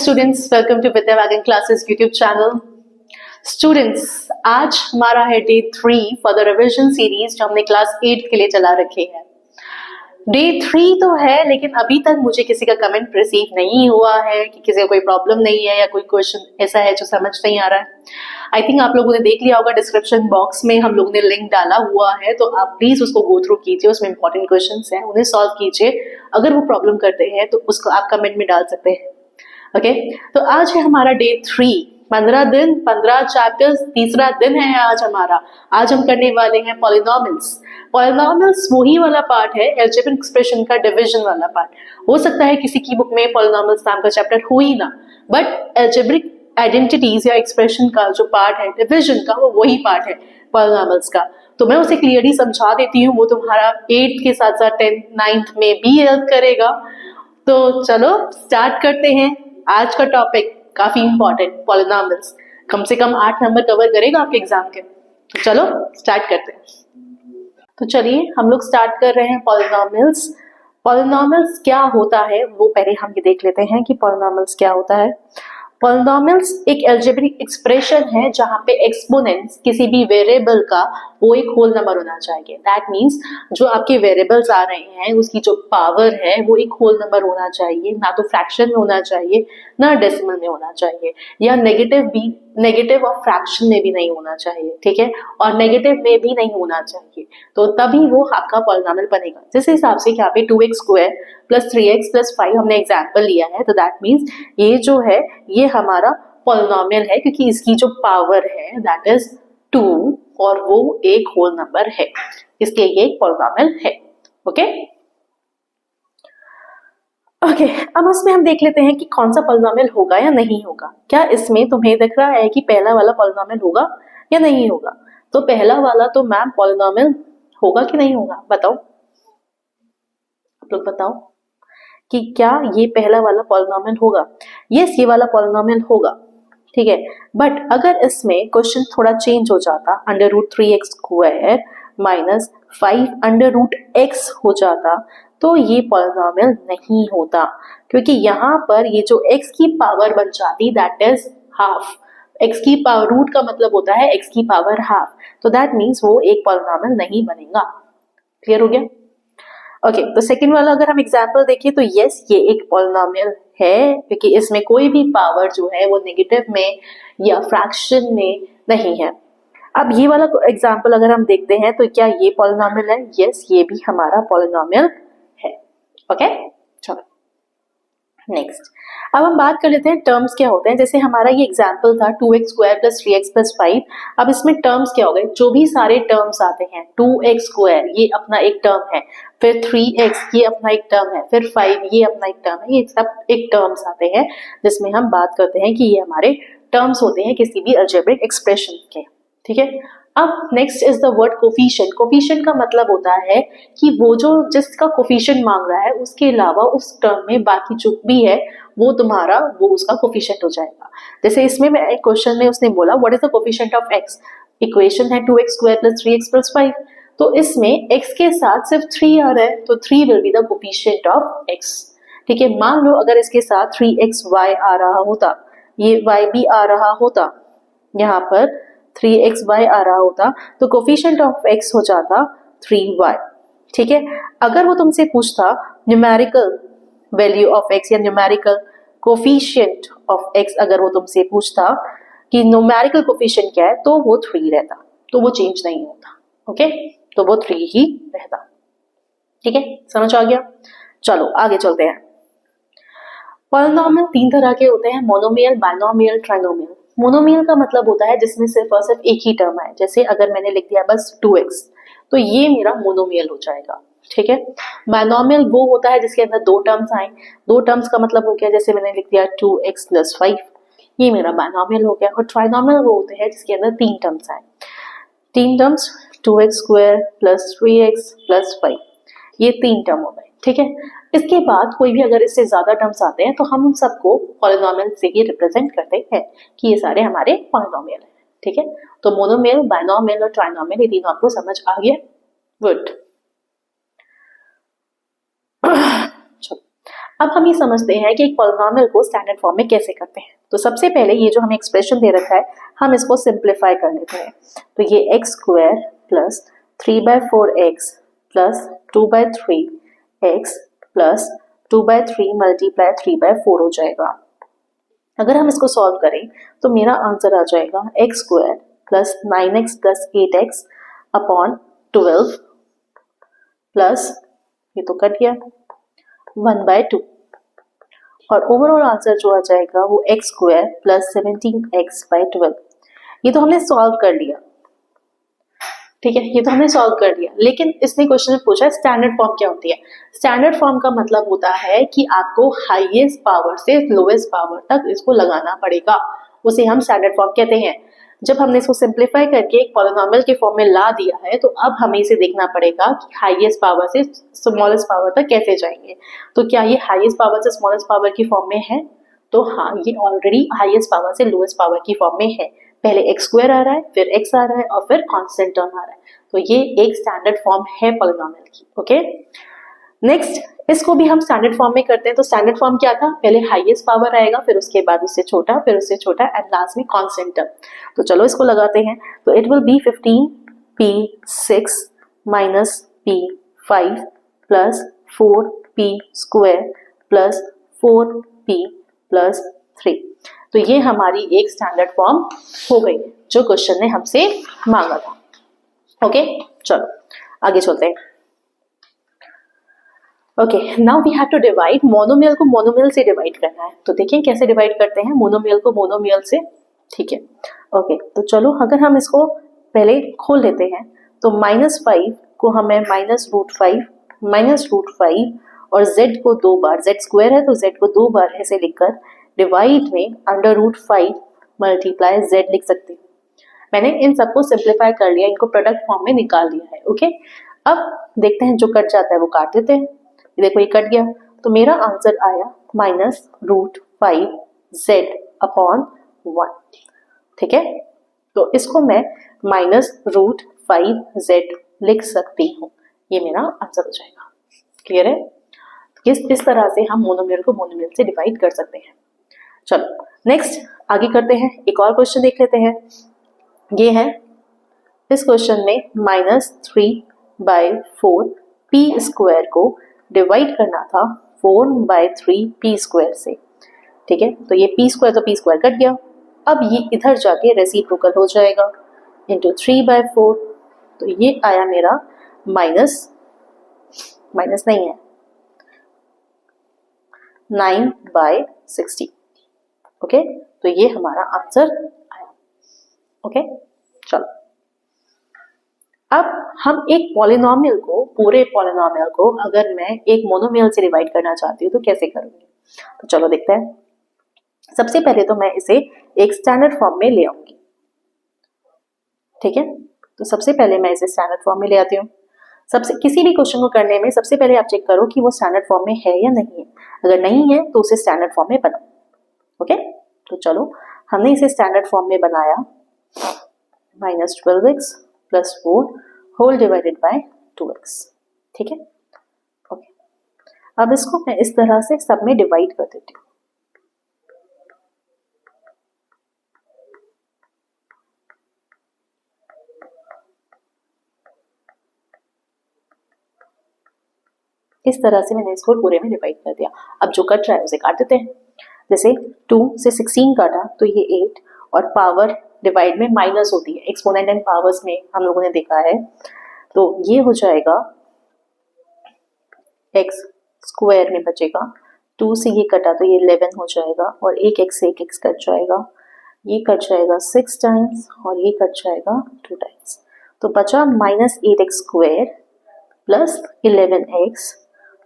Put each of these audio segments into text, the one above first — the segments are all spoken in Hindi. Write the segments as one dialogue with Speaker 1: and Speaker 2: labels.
Speaker 1: students, welcome to Vidya Wagon Classes YouTube channel. Students, आज हमारा है day 3 for the revision series जो हमने क्लास 8 के लिए चला रखे हैं. डे 3 तो है, लेकिन अभी तक मुझे किसी का कमेंट रिसीव नहीं हुआ है कि किसी को कोई प्रॉब्लम नहीं है या कोई क्वेश्चन ऐसा है जो समझ नहीं आ रहा है. आई थिंक आप लोगों ने देख लिया होगा, डिस्क्रिप्शन बॉक्स में हम लोगों ने लिंक डाला हुआ है, तो आप प्लीज उसको गो थ्रू कीजिए. उसमें इंपॉर्टेंट क्वेश्चंस हैं, उन्हें सॉल्व कीजिए. अगर वो प्रॉब्लम करते हैं तो उसको आप कमेंट में डाल सकते हैं. ओके तो आज है हमारा डे 3, 15 दिन, 15 चैप्टर्स, तीसरा दिन है आज हमारा. आज हम करने वाले हैं पॉलिनॉमियल्स. पॉलिनॉमियल्स वही वाला पार्ट है, अलजेब्रिक एक्सप्रेशन का डिवीजन वाला पार्ट. हो सकता है किसी की बुक में पॉलिनॉमियल्स नाम का चैप्टर हो ही ना, बट अलजेब्रिक आइडेंटिटीज या एक्सप्रेशन का जो पार्ट है डिवीजन का, वो वही पार्ट है पॉलिनॉमियल्स का. तो मैं उसे क्लियरली समझा देती हूँ, वो तुम्हारा 8th के साथ साथ 10th 9th में भी हेल्प करेगा. तो चलो स्टार्ट करते हैं. आज का टॉपिक काफी इंपॉर्टेंट, पॉलिनॉमियल्स. कम से कम 8 नंबर कवर करेगा आपके एग्जाम के. तो चलो स्टार्ट करते हैं. तो चलिए हम लोग स्टार्ट कर रहे हैं पॉलिनॉमियल्स. पॉलिनॉमियल्स क्या होता है वो पहले हम ये देख लेते हैं कि पॉलिनॉमियल्स क्या होता है. पॉलिनॉमियल्स एक अलजेब्रिक एक्सप्रेशन है जहां पे एक्सपोनेंट्स किसी भी वेरिएबल का वो एक होल नंबर होना चाहिए. दैट मींस जो आपके वेरिएबल्स आ रहे हैं उसकी जो पावर है वो एक होल नंबर होना चाहिए, ना तो फ्रैक्शन में होना चाहिए ना डेसिमल में होना चाहिए, या नेगेटिव और फ्रैक्शन में भी नहीं होना चाहिए. ठीक है, और नेगेटिव में भी नहीं होना चाहिए. तो तभी वो आपका पॉलिनॉमियल बनेगा. जिस हिसाब से यहाँ पे 2x² प्लस 3x प्लस 5 हमने एग्जाम्पल लिया है, तो दैट मीन्स ये जो है ये हमारा पॉलिनॉमियल है, क्योंकि इसकी जो पावर है दैट इज 2 और वो एक होल नंबर है, इसलिए ये एक पॉलिनॉमियल है. ओके ओके अब इसमें हम देख लेते हैं कि कौन सा पॉलिनॉमियल होगा या नहीं होगा. क्या इसमें तुम्हें दिख रहा है कि पहला वाला पॉलिनॉमियल होगा या नहीं होगा? तो पहला वाला तो मैम पॉलिनॉमियल होगा कि नहीं होगा, बताओ आप लोग बताओ कि क्या ये पहला वाला पॉलिनॉमियल होगा. यस, ये वाला पॉलिनॉमियल होगा. ठीक है, बट अगर इसमें क्वेश्चन थोड़ा चेंज हो जाता, √3x² माइनस 5√x हो जाता, तो ये पॉलिनॉमियल नहीं होता, क्योंकि यहाँ पर ये जो x की पावर बन जाती दैट इज हाफ. x की पावर रूट का मतलब होता है x की पावर हाफ, तो दैट मीन्स वो एक पॉलिनॉमियल नहीं बनेगा. क्लियर हो गया? ओके तो सेकंड वाला अगर हम एग्जांपल देखिए तो यस, ये एक पॉलिनॉमियल है, क्योंकि इसमें कोई भी पावर जो है वो नेगेटिव में या फ्रैक्शन में नहीं है. अब ये वाला एग्जांपल अगर हम देखते हैं तो क्या ये पॉलिनॉमियल है? यस, ये भी हमारा पॉलिनॉमियल है. ओके चलो नेक्स्ट. अब हम बात कर लेते हैं टर्म्स क्या होते हैं. जैसे हमारा ये एग्जांपल था 2x² प्लस 3x प्लस 5. अब इसमें टर्म्स क्या हो गए? जो भी सारे टर्म्स आते हैं, 2x² ये अपना एक टर्म है, फिर 3x ये अपना एक टर्म है, फिर 5 ये अपना एक टर्म है. ये सब एक टर्म्स आते हैं जिसमें हम बात करते हैं कि ये हमारे टर्म्स होते हैं किसी भी अलजेब्रिक एक्सप्रेशन के. ठीक है, अब next is the word coefficient. Coefficient का मतलब होता है कि वो जो जिसका कोफिशिएंट मांग रहा है उसके अलावा उस टर्म में बाकी जो भी है वो तुम्हारा वो उसका कोफिशिएंट हो जाएगा. जैसे इसमें मैं एक क्वेश्चन में उसने बोला what is the coefficient of x. Equation है 2x² प्लस 3x प्लस 5. तो इसमें x के साथ सिर्फ 3 आ रहा है, तो 3 will be the coefficient of x. ठीक है, मान लो अगर इसके साथ 3xy आ रहा होता, ये y भी आ रहा होता, यहाँ पर 3xy आ रहा होता, तो कोफिशिएंट ऑफ x हो जाता 3y. ठीक है, अगर वो तुमसे पूछता न्यूमेरिकल वैल्यू ऑफ x या न्यूमेरिकल कोफिशिएंट ऑफ x, अगर वो तुमसे पूछता कि न्यूमेरिकल कोफिशिएंट क्या है, तो वो 3 रहता, तो वो चेंज नहीं होता. ओके तो वो 3 ही रहता. ठीक है, समझ आ गया? चलो आगे चलते हैं. पॉलिनॉमियल 3 तरह के होते हैं, मोनोमियल, बाइनोमियल, ट्राइनोमियल. मोनोमियल का मतलब होता है जिसमें सिर्फ और सिर्फ एक ही टर्म है. जैसे अगर मैंने लिख दिया बस 2x, तो ये मेरा मोनोमियल हो जाएगा. ठीक है, बाइनोमियल वो होता है जिसके अंदर 2 टर्म्स आए. 2 टर्म्स का मतलब हो गया, जैसे मैंने लिख दिया 2x प्लस 5, ये मेरा बाइनोमियल हो गया. और ट्राइनोमियल वो होते हैं जिसके अंदर 3 टर्म्स आए. 3 terms 2x² plus 3x plus 5, ये 3 टर्म हो गए. ठीक है, इसके बाद कोई भी अगर इससे ज्यादा टर्म्स आते हैं तो हम उन सबको पॉलिनॉमियल से ही रिप्रेजेंट करते हैं कि ये सारे हमारे पॉलिनॉमियल हैं. ठीक है, तो मोनोमियल, बाइनोमियल और ट्राइनोमियल ये तीनों आपको समझ आ गया. गुड. अब हम ये समझते हैं कि एक पॉलिनॉमियल को स्टैंडर्ड फॉर्म में कैसे करते हैं। तो सबसे पहले ये जो हमें एक्सप्रेशन दे रखा है हम इसको सिंप्लीफाई कर लेते हैं। तो ये x square plus 3/4x plus 2/3x plus 2/3 multiply 3/4 हो जाएगा। अगर हम इसको सॉल्व करें तो मेरा आंसर आ जाएगा x square plus 9x plus 8x upon 12 plus ये तो कट गया 1/2 और ओवरऑल आंसर जो आ जाएगा वो एक्स स्क्वायर प्लस 17x/12। ये तो हमने सॉल्व कर लिया, ठीक है, ये तो हमने सॉल्व कर लिया। लेकिन इसने क्वेश्चन में पूछा स्टैंडर्ड फॉर्म क्या होती है। स्टैंडर्ड फॉर्म का मतलब होता है कि आपको हाईएस्ट पावर से लोएस्ट पावर तक इसको लगाना पड़ेगा, उसे हम स्टैंडर्ड फॉर्म कहते हैं। जब हमने इसको सिंप्लीफाई करके एक पॉलिनॉमियल के फॉर्म में ला दिया है तो अब हमें इसे देखना पड़ेगा कि हाईएस्ट पावर से स्मॉलेस्ट पावर तक कैसे जाएंगे। तो क्या ये हाईएस्ट पावर से स्मॉलेस्ट पावर की फॉर्म में है? तो हाँ, ये ऑलरेडी हाईएस्ट पावर से लोएस्ट पावर की फॉर्म में है। पहले एक्स स्क्वायर आ रहा है, फिर एक्स आ रहा है और फिर कांस्टेंट टर्म आ रहा है। तो ये एक स्टैंडर्ड फॉर्म है पॉलिनॉमियल की। ओके, नेक्स्ट इसको भी हम स्टैंडर्ड फॉर्म में करते हैं। तो स्टैंडर्ड फॉर्म क्या था? पहले हाईएस्ट पावर आएगा, फिर उसके बाद उससे छोटा, फिर उससे छोटा एंड लास्ट में कांस्टेंट टर्म। तो चलो इसको लगाते हैं। तो it will be 15p6 minus p5 plus 4p square plus 4p plus 3। तो ये हमारी एक स्टैंडर्ड फॉर्म हो गई जो क्वेश्चन ने हमसे मांगा था। ओके, चलो आगे चलते हैं। Okay, now we have to divide. Monomial को मोनोमियल से डिवाइड करना है। तो देखिए कैसे डिवाइड करते हैं मोनोमियल को मोनोमियल से। ठीक है, ओके, तो चलो अगर हम इसको पहले खोल लेते हैं तो -5 को हमें -√5 और z को 2 बार, z स्क्वायर है तो z को 2 बार ऐसे लिखकर डिवाइड में √5 मल्टीप्लाई z लिख सकते हैं। मैंने इन सबको सिंप्लीफाई कर लिया, इनको प्रोडक्ट फॉर्म में निकाल लिया है। ओके, अब देखते हैं जो कट जाता है वो काट देते हैं। देखो ये कट गया तो मेरा आंसर आया -√5z अपॉन 1। ठीक है, तो इसको मैं -√5z लिख सकती हूँ। ये मेरा आंसर हो जाएगा। क्लियर है? इस तरह से हम मोनोमियल को मोनोमियल से डिवाइड कर सकते हैं। चलो नेक्स्ट आगे करते हैं, एक और क्वेश्चन देख लेते हैं। ये है, इस क्वेश्चन में -3/4 p स्क्वायर को डिवाइड करना था 4/3 p स्क्वायर से। ठीक है, तो ये p स्क्वायर तो p स्क्वायर कट गया, अब ये इधर जाके रेसिप्रोकल हो जाएगा इंटू 3/4। तो ये आया मेरा माइनस नहीं है 9/60। ओके, तो ये हमारा आंसर आया। ओके, चलो अब हम एक पॉलिनॉमियल को, पूरे पॉलिनॉमियल को अगर मैं एक मोनोमियल से डिवाइड करना चाहती हूँ तो कैसे करूंगी। तो चलो देखते हैं। सबसे पहले तो मैं इसे एक स्टैंडर्ड फॉर्म में ले आऊंगी। ठीक है, तो सबसे पहले मैं इसे स्टैंडर्ड फॉर्म में ले आती हूँ। किसी भी क्वेश्चन को करने में सबसे पहले आप चेक करो कि वो स्टैंडर्ड फॉर्म में है या नहीं है। अगर नहीं है तो उसे स्टैंडर्ड फॉर्म में बनाओ। ओके, तो चलो हमने इसे स्टैंडर्ड फॉर्म में बनाया, -12x plus 4 whole divided bye 2x। ठीक है, ओके, अब इसको मैं इस तरह से सब में डिवाइड कर देती हूँ। इस तरह से मैंने इसको पूरे में डिवाइड कर दिया। अब जो कट रहा है उसे काट देते हैं। जैसे 2 से 16 काटा तो ये 8 और पावर डिवाइड में माइनस होती है, एक्सपोनेंट एंड पावर्स में हम लोगों ने देखा है। तो ये हो जाएगा x स्क्वायर में बचेगा, 2 से ये कटा तो ये 11 हो जाएगा और एक x से एक x कट जाएगा, ये कट जाएगा 6 टाइम्स और ये कट जाएगा 2 टाइम्स। तो बचा -8x square plus 11x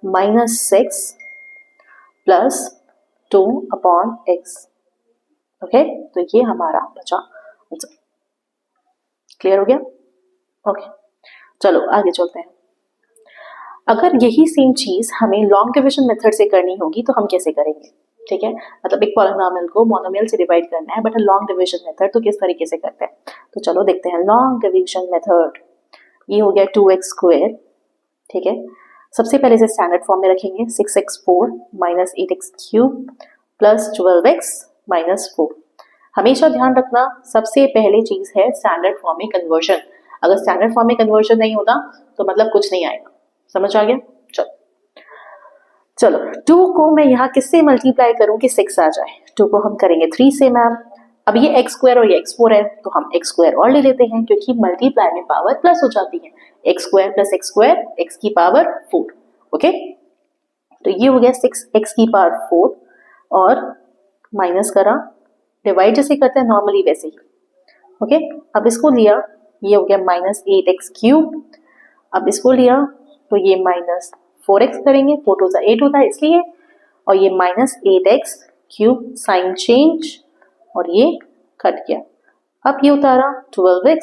Speaker 1: minus 6 plus 2 upon x। Okay, तो ये हमारा बचा आंसर। क्लियर हो गया? ओके, चलो आगे चलते हैं। अगर यही सेम चीज हमें लॉन्ग डिवीजन मेथड से करनी होगी तो हम कैसे करेंगे। ठीक है, मतलब एक पॉलिनॉमियल को मोनोमियल से डिवाइड करना है बट लॉन्ग डिवीजन मेथड, तो किस तरीके से करते हैं। तो चलो देखते हैं लॉन्ग डिवीजन मेथड। ये हो गया 2x स्क्वायर। ठीक है, सबसे पहले इसे स्टैंडर्ड फॉर्म में रखेंगे 6x4 minus 8x³ plus 12x minus 4। हमेशा ध्यान रखना सबसे पहले चीज है स्टैंडर्ड फॉर्म में कन्वर्जन। अगर स्टैंडर्ड फॉर्म में कन्वर्जन नहीं होता तो मतलब कुछ नहीं आएगा। समझ आ गया? चलो 2 को मैं यहाँ किससे मल्टीप्लाई करूं कि 6 आ जाए? 2 को हम करेंगे 3 से मैम। अब ये x² और ये x4 है तो हम x² और ले लेते हैं क्योंकि मल्टीप्लाई में पावर प्लस हो जाती है। x² प्लस x² x की पावर 4। ओके, तो ये हो गया 6x की पावर 4 और माइनस करा, डिवाइड जैसे करते हैं नॉर्मली वैसे ही। ओके, अब इसको लिया, ये हो गया माइनस 8x³। अब इसको लिया तो ये माइनस 4x करेंगे, 4 टू 8 होता है इसलिए, और ये माइनस 8x³ साइन चेंज और ये कट गया। अब ये उतारा 12x,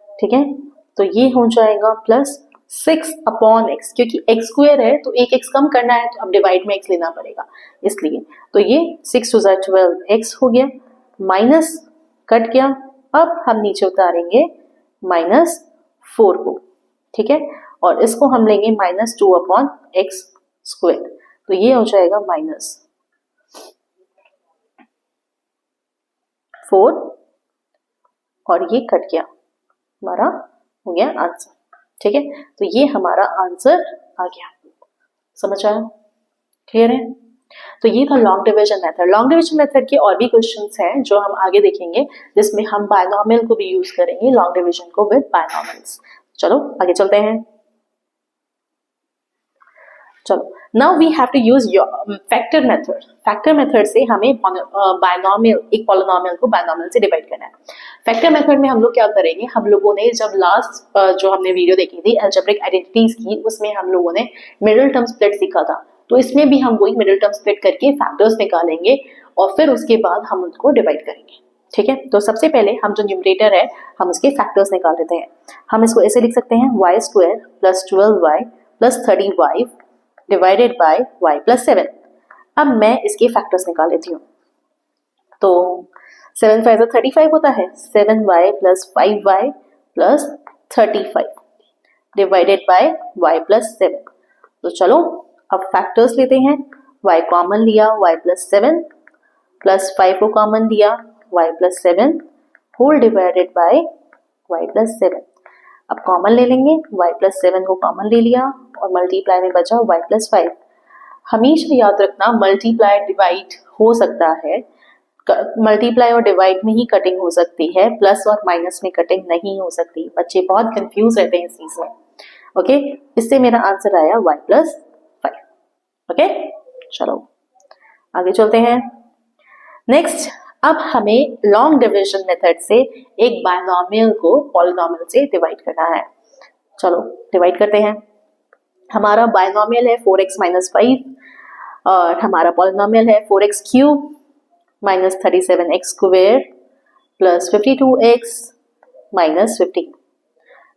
Speaker 1: ठीक है, तो ये हो जाएगा प्लस 6/x, क्योंकि x² है तो एक x कम करना है तो अब डिवाइड में x लेना पड़ेगा इसलिए, तो ये 6 टू 12x हो गया, माइनस कट गया। अब हम नीचे उतारेंगे -4 को, ठीक है, और इसको हम लेंगे -2/x², तो ये हो जाएगा -4 और ये कट गया, हमारा हो गया आंसर। ठीक है, तो ये हमारा आंसर आ गया। समझ आया? क्लियर है? तो ये था long division method. Long division method के और भी क्वेश्चंस हैं जो हम आगे देखेंगे, जिसमें हम बायनॉमियल को भी यूज करेंगे, लॉन्ग डिवीजन को विद बायनॉमियल्स। चलो आगे चलते हैं। चलो now we have to use factor method. Factor method से हमें बायनॉमियल, एक पॉलिनॉमियल को बायनॉमियल से डिवाइड करना है। फैक्टर मेथड में हम लोग क्या करेंगे, हम लोगों ने जब लास्ट जो हमने वीडियो देखी थी अलजेब्रिक आइडेंटिटीज की, उसमें हम लोगों ने मिडिल टर्म स्प्लिट सीखा था, तो इसमें भी हम वही मिडिल टर्म स्प्लिट करके फैक्टर्स निकालेंगे और फिर उसके बाद हम उनको डिवाइड करेंगे। ठीक है, तो सबसे पहले हम जो न्यूमरेटर है हम उसके फैक्टर्स निकाल लेते हैं। हम इसको ऐसे लिख सकते हैं y² plus 12y plus 30y divided by y plus 7। अब मैं इसके फैक्टर्स निकाल लेती हूँ। तो 7 5 35 होता है, 7y plus 5y plus 35 divided by y plus 7। तो चलो अब फैक्टर्स लेते हैं। y कॉमन लिया, y प्लस 7 प्लस 5 को कॉमन दिया, y plus 7 whole divided by y plus 7। अब कॉमन ले लेंगे, y प्लस 7 को कॉमन ले लिया और मल्टीप्लाई में बचा y प्लस 5। हमेशा याद रखना मल्टीप्लाई डिवाइड हो सकता है, मल्टीप्लाई और डिवाइड में ही कटिंग हो सकती है, प्लस और माइनस में कटिंग नहीं हो सकती। बच्चे बहुत कंफ्यूज रहते हैं इस चीज में। ओके, इससे मेरा आंसर आया y प्लस 5। ओके, चलो आगे चलते हैं। नेक्स्ट, अब हमें लॉन्ग डिवीजन मेथड से एक बायनॉमियल को पॉलिनॉमियल से डिवाइड करना है। चलो डिवाइड करते हैं। हमारा बायनॉमियल है 4x माइनस 5 और हमारा पॉलिनॉमियल है 4x³ minus 37x² plus 52x minus 15।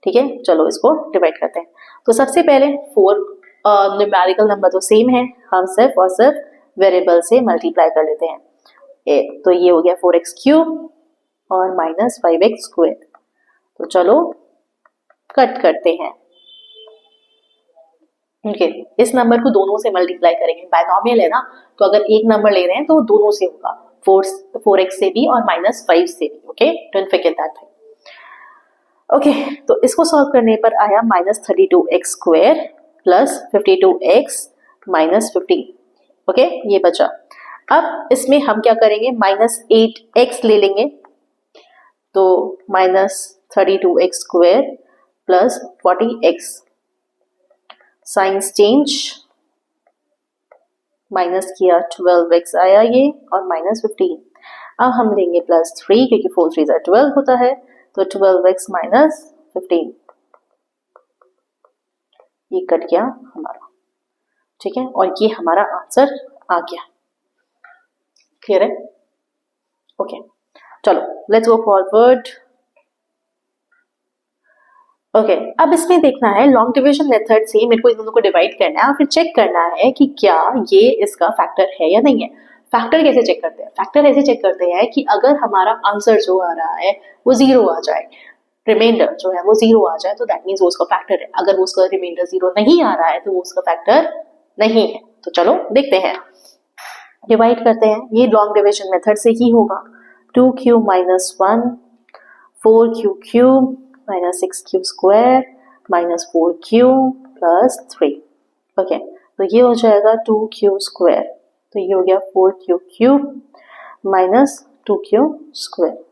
Speaker 1: ठीक है, चलो इसको डिवाइड करते हैं। तो सबसे पहले 4 न्यूमेरिकल नंबर तो सेम है, हम सिर्फ और सिर्फ वेरिएबल से मल्टीप्लाई कर लेते हैं। तो ये हो गया 4x³ और माइनस 5x²। तो चलो कट करते हैं। ओके, इस नंबर को दोनों से मल्टीप्लाई करेंगे, बायनॉमियल है ना, तो अगर एक नंबर ले रहे हैं तो दोनों से होगा, 4x से भी और माइनस 5 से भी। Okay, don't forget that thing. Okay, तो इसको सॉल्व करने पर आया minus 32x² plus 52x minus 15। Okay, ये बचा। अब इसमें हम क्या करेंगे, माइनस 8x ले लेंगे, तो minus 32x² plus 40x science change, minus किया 12x आया ये और माइनस 15। अब हम लेंगे प्लस 3 क्योंकि 4 3 12 होता है, तो 12x माइनस 15 ये कट गया हमारा। ठीक है, और ये हमारा आंसर आ गया। क्लियर है? ओके, चलो लेट्स गो फॉरवर्ड। ओके, अब इसमें देखना है लॉन्ग डिवीजन मेथड से मेरे को इन दोनों को डिवाइड करना है और फिर चेक करना है कि क्या ये इसका फैक्टर है या नहीं है। फैक्टर कैसे चेक करते हैं? फैक्टर ऐसे चेक करते हैं कि अगर हमारा आंसर जो आ रहा है वो 0 आ जाए, रिमाइंडर जो है वो 0 आ जाए तो दैट मीन्स वो उसका फैक्टर है। अगर वो उसका रिमाइंडर 0 नहीं आ रहा है तो वो उसका फैक्टर नहीं है। तो चलो देखते हैं, डिवाइड करते हैं। ये लॉन्ग डिविजन मेथड से ही होगा। 2q minus 1, 4q cube minus 6q square minus 4q plus 3। Okay, तो ये हो जाएगा 2q स्क्वायर, तो ये हो गया 4q cube minus 2q square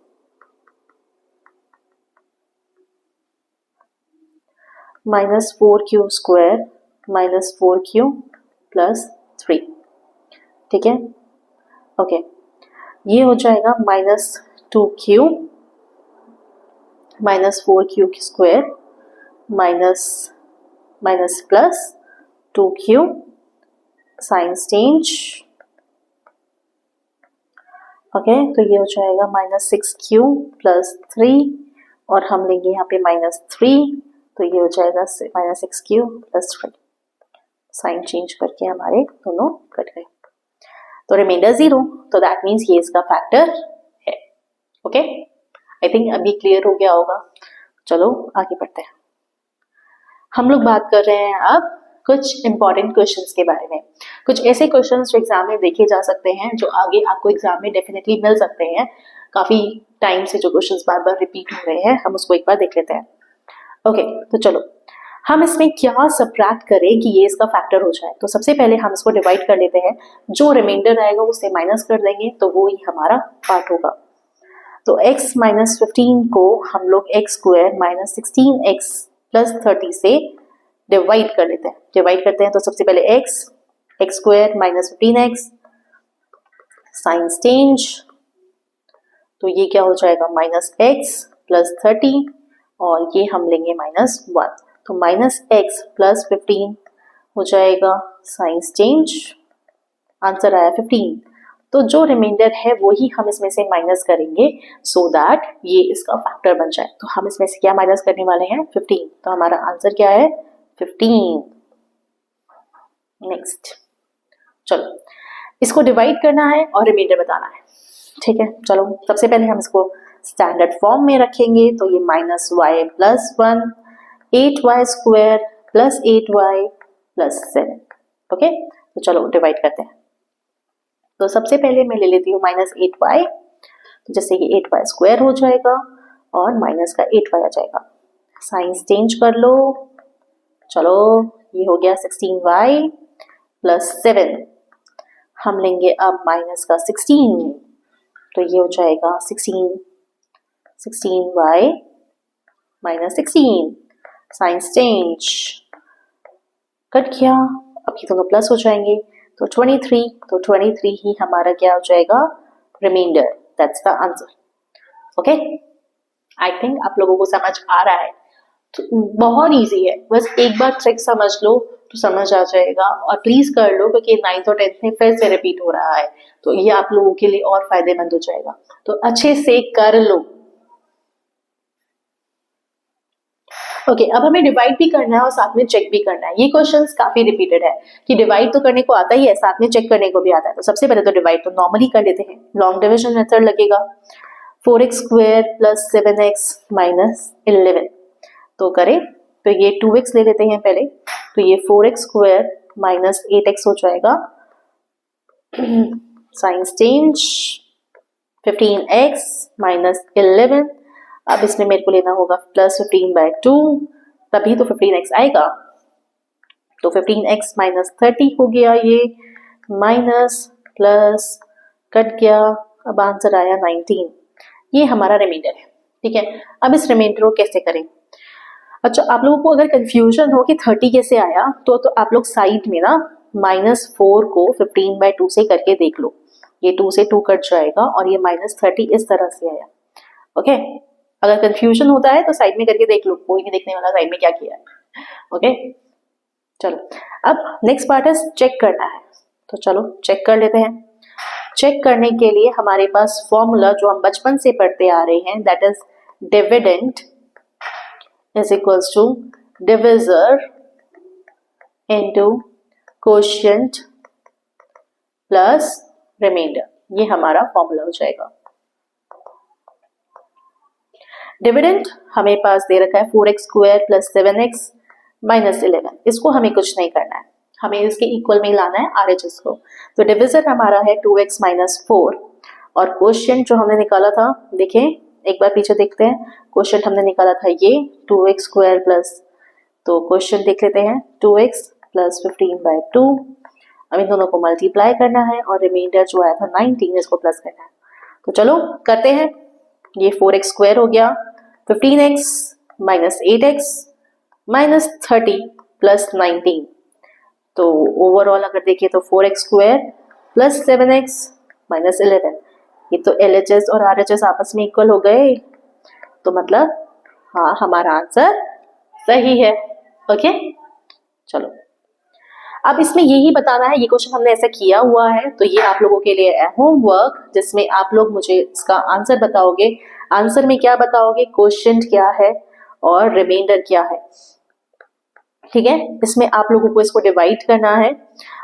Speaker 1: minus 4q square minus 4q plus 3। ठीक है, ओके, ये हो जाएगा minus 2q minus 4q square minus minus plus 2q sign change. Okay, तो ये हो जाएगा माइनस 6q प्लस 3 और हम लेंगे यहाँ पे माइनस 3, तो ये हो जाएगा minus 6q plus 3। Sign change करके हमारे दोनों कट गए, तो रिमाइंडर 0, तो दैट मीन्स ये इसका फैक्टर है। ओके, आई थिंक अभी क्लियर हो गया होगा। चलो आगे बढ़ते हैं। हम लोग बात कर रहे हैं अब कुछ इंपॉर्टेंट क्वेश्चंस के बारे में। कुछ ऐसे क्वेश्चंस जो एग्जाम में देखे जा सकते हैं, जो आगे आपको एग्जाम में डेफिनेटली मिल सकते हैं। काफी टाइम से जो क्वेश्चंस बार बार रिपीट हो रहे हैं, हम उसको एक बार देख लेते हैं। ओके, तो चलो हम इसमें क्या सबट्रैक्ट करें कि ये इसका फैक्टर हो जाए। तो सबसे पहले हम इसको डिवाइड कर लेते हैं, जो रिमाइंडर आएगा उससे माइनस कर देंगे तो वो ही हमारा पार्ट होगा। तो x माइनस 15 को हम लोग x square minus 16x plus 30 से डिवाइड कर लेते हैं। डिवाइड करते हैं तो सबसे पहले x square minus 15x sign change, तो ये क्या हो जाएगा माइनस x प्लस 30 और ये हम लेंगे माइनस 1, तो माइनस x प्लस 15 हो जाएगा साइंस चेंज, आंसर आया 15। तो जो रिमाइंडर है वो ही हम इसमें से माइनस करेंगे सो दैट ये इसका फैक्टर बन जाए। तो हम इसमें से क्या माइनस करने वाले हैं 15, तो हमारा आंसर क्या है 15। नेक्स्ट, चलो इसको डिवाइड करना है और रिमाइंडर बताना है। ठीक है, चलो सबसे पहले हम इसको स्टैंडर्ड फॉर्म में रखेंगे, तो ये minus y plus 1 8y square plus 8y plus 7। Okay, तो चलो डिवाइड करते हैं। तो सबसे पहले मैं ले लेती हूँ माइनस 8y, तो जैसे ये 8y स्क्वायर हो जाएगा और माइनस का 8y आ जाएगा। साइंस चेंज कर लो, चलो ये हो गया 16y प्लस 7। हम लेंगे अब माइनस का 16, तो ये हो जाएगा 16y minus 16। Science change cut गया, अब ये दोनों प्लस हो जाएंगे तो 23, तो 23 ही हमारा क्या हो जाएगा reminder, that's the answer. Okay, I think आप लोगों को समझ आ रहा है। तो बहुत इजी है, बस एक बार ट्रिक समझ लो तो समझ आ जाएगा, और प्लीज कर लो क्योंकि 9th और 10th में फिर से रिपीट हो रहा है, तो ये आप लोगों के लिए और फायदेमंद हो जाएगा, तो अच्छे से कर लो। ओके, अब हमें डिवाइड भी करना है और साथ में चेक भी करना है। ये क्वेश्चंस काफी रिपीटेड है कि डिवाइड तो करने को आता ही है, साथ में चेक करने को भी आता है। तो सबसे पहले तो डिवाइड तो नॉर्मली कर लेते हैं, लॉन्ग डिविजन मेथड लगेगा। 4x square plus 7x minus 11, तो करें तो ये 2x ले लेते हैं पहले, तो ये 4x स्क्वायर माइनस 8x हो जाएगा। साइंस चेंज 15x माइनस 11, अब इसमें मेरे को लेना होगा प्लस 15/2, तभी तो 15x आएगा। तो 15x माइनस 30 हो गया, ये माइनस प्लस कट गया, अब आंसर आया 19। ये हमारा रिमाइंडर है। ठीक है, अब इस रिमाइंडर को कैसे करें। अच्छा, आप लोगों को अगर कंफ्यूजन हो कि 30 कैसे आया, तो आप लोग साइड में ना -4 को 15/2 से करके देख लो, ये 2 से 2 कट जाएगा और ये -30 इस तरह से आया। ओके, अगर कंफ्यूजन होता है तो साइड में करके देख लो, कोई नहीं देखने वाला साइड में क्या किया है। ओके, चलो अब नेक्स्ट पार्ट है चेक करना है, तो चलो चेक कर लेते हैं। चेक करने के लिए हमारे पास फॉर्मूला जो हम बचपन से पढ़ते आ रहे हैं, that is dividend is equals to divisor into quotient plus reminder, ये हमारा फॉर्मूला हो जाएगा। डिविडेंड हमें पास दे रखा है 4x² + 7x - 11। इसको हमें कुछ नहीं करना है, हमें इसके इक्वल में ही लाना है RHS को। तो डिविजन हमारा है 2x - 4 और क्वोशिएंट जो हमने निकाला था, देखें एक बार पीछे देखते हैं। क्वोशिएंट हमने निकाला था ये 2x² प्लस, तो क्वोशिएंट देख लेते हैं 2x + 15/2। अब इन दोनों को मल्टीप्लाई करना है और रिमाइंडर जो आया था 19 इसको प्लस करना है। तो चलो करते हैं। ये 4x² हो गया, 15x - 8x - 30 + 19। तो ओवरऑल अगर देखिए तो 4x² + 7x - 11। ये तो LHS और RHS आपस में इक्वल हो गए, तो मतलब हाँ हमारा आंसर सही है। ओके चलो, अब इसमें यही बताना है, ये क्वेश्चन हमने ऐसा किया हुआ है, तो ये आप लोगों के लिए होमवर्क जिसमें आप लोग मुझे इसका आंसर बताओगे। आंसर में क्या बताओगे, क्वोशिएंट क्या है और रिमाइंडर क्या है, ठीक है। इसमें आप लोगों को इसको डिवाइड करना है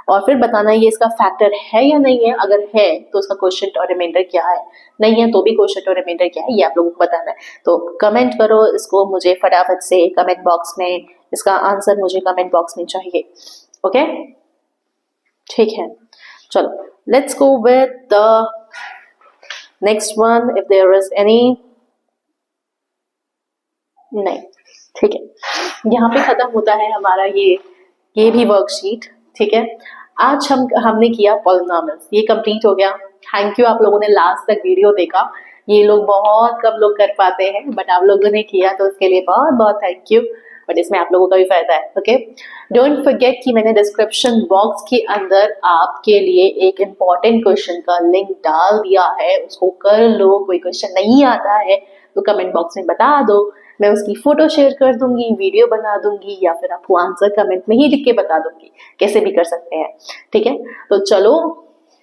Speaker 1: और फिर बताना है ये इसका फैक्टर है या नहीं है। अगर है तो उसका क्वोशिएंट और रिमाइंडर क्या है, नहीं है तो भी क्वोशिएंट और रिमाइंडर क्या है, ये आप लोगों को बताना है। तो कमेंट करो इसको मुझे फटाफट से कमेंट बॉक्स में, इसका आंसर मुझे कमेंट बॉक्स में चाहिए। ओके ठीक है, चलो let's go with the next one if there is any. नहीं, ठीक है, यहाँ पे खत्म होता है हमारा ये भी वर्कशीट। ठीक है, आज हमने किया पॉलिनॉमियल्स, ये कंप्लीट हो गया। थैंक यू आप लोगों ने लास्ट तक वीडियो देखा, ये लोग बहुत कम लोग कर पाते हैं, बट आप लोगों ने किया तो उसके लिए बहुत बहुत थैंक यू। बट इसमें आप लोगों का भी फायदा है। ओके, डोंट फॉरगेट कि मैंने डिस्क्रिप्शन बॉक्स के अंदर आपके लिए एक इम्पॉर्टेंट क्वेश्चन का लिंक डाल दिया है, उसको कर लो। कोई क्वेश्चन नहीं आता है तो कमेंट बॉक्स में बता दो, मैं उसकी फोटो शेयर कर दूंगी, वीडियो बना दूंगी, या फिर आपको आंसर कमेंट में ही लिख के बता दूंगी, कैसे भी कर सकते हैं। ठीक है, तो चलो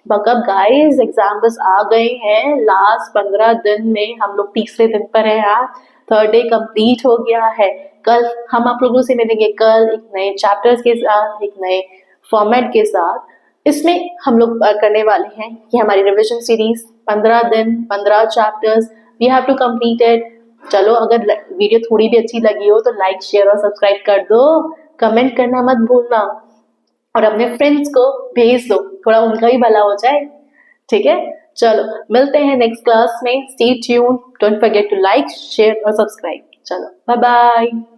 Speaker 1: बकअप गाइस, एग्जाम बस आ गए हैं। लास्ट 15 दिन में हम लोग तीसरे दिन पर है यार, थर्ड डे कंप्लीट हो गया है। कल हम आप लोगों से मिलेंगे, कल एक नए चैप्टर्स के साथ, एक नए फॉर्मेट के साथ। इसमें हम लोग करने वाले हैं कि हमारी रिविजन सीरीज 15 दिन 15 chapters we have to complete it. चलो अगर वीडियो थोड़ी भी अच्छी लगी हो तो लाइक शेयर और सब्सक्राइब कर दो, कमेंट करना मत भूलना और अपने फ्रेंड्स को भेज दो, थोड़ा उनका भी भला हो जाए। ठीक है, चलो मिलते हैं नेक्स्ट क्लास में। Stay tune, don't forget to like share और सब्सक्राइब। चलो बाय बाय।